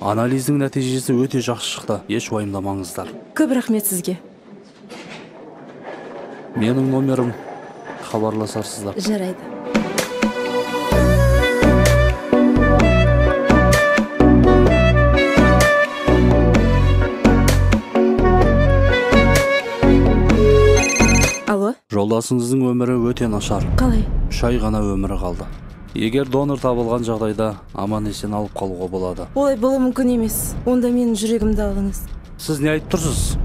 Анализдин нәтижесі өте жақсы шықты. Еш уайымдамаңыздар. Көп рахмет сізге. Менің номерім, хабарласарсыздар. Жарайды. Алло? Жолдасыңыздың өмірі өте нашар. Қалай? 3 ай ғана өмірі қалды. Егер донор табылған жағдайда аман есен алып қалуға болады. Олай болуы мүмкін емес. Онда менің жүрегімді алыңыз. Сіз не айтып тұрсыз?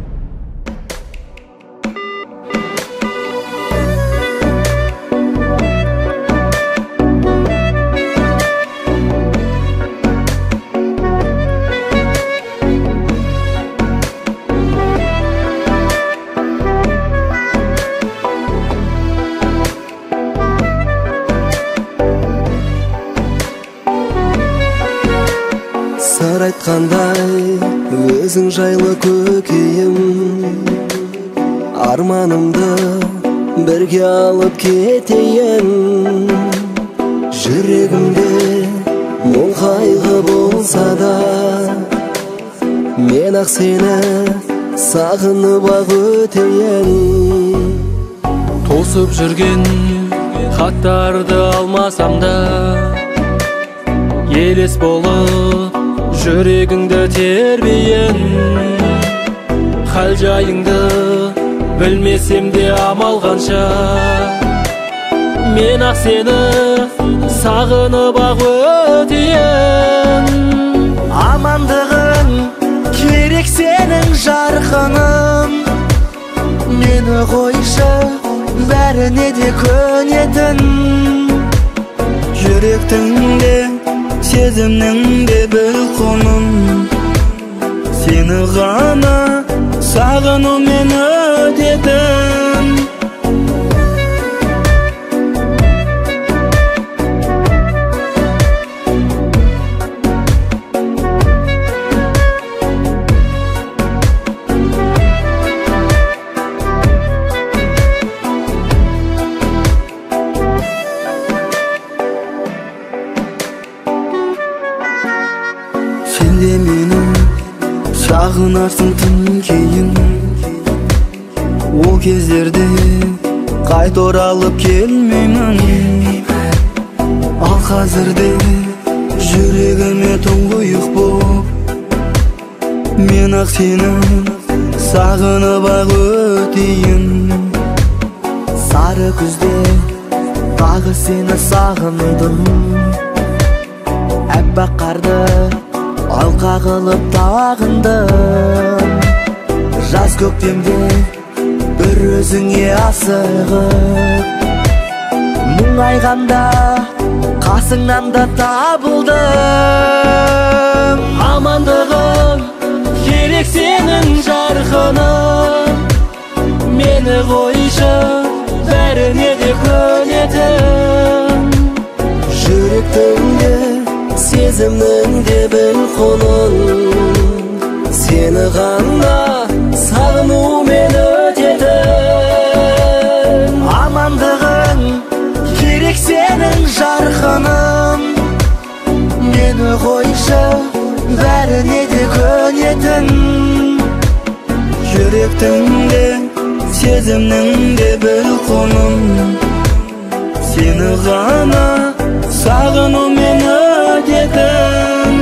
Сыр айтқандай өзің жайлы көкейім, арманымды бірге алып кетейін. Жүрегімде мұң қайғы болса да, мен ақ сені сағынып ақ өтейін. Тосып жүрген хаттарды алмасам да, елес болып жүрегіңді тербейін. Хал жайыңды білмесем де амал қанша, мен ақ сені сағынып ақ өтейін. Амандығың керек сенің жарқыным, мені қойшы бәріне де көнетін. Жүректің де сезімнің де бір құным, сені ғана сағынумен өтетін. Сен де мені сағынарсың түн кейін, ол кездерде қайта оралып келмеймін. Ал қазірде жүрегіме тұңғиық боп, мен ақ сені сағынып ақ өтейін. Сары күзде тағы сені сағындым, әппақ қарды алқа қылып тағындым. Жаз көктемде бір өзіңе асығып, мұңайғанда қасыңнан да табылдым. Амандығым керек сенің жарқыным, мені қойшы бәріне де көнетін. Жүректіңде сезімнің де бір құным, сені ғана сағынумен өтетін. Амандығың керек сенің жарқыным, мені қойшы бәріне де көнетін. Жүректіңде сезімнің де бір құным, сені ғана сағынумен өтетін.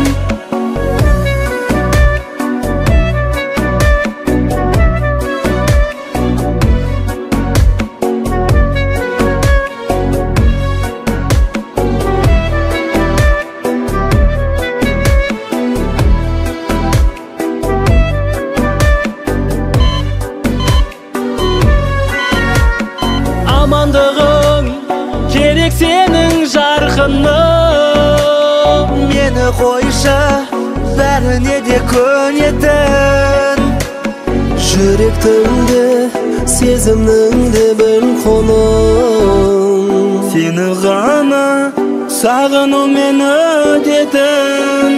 Амандығың керек сенің жарқыным, мені қойшы бәріне де көнетін. Жүректіңде сезімнің де бір құным, сені ғана сағынумен өтетін.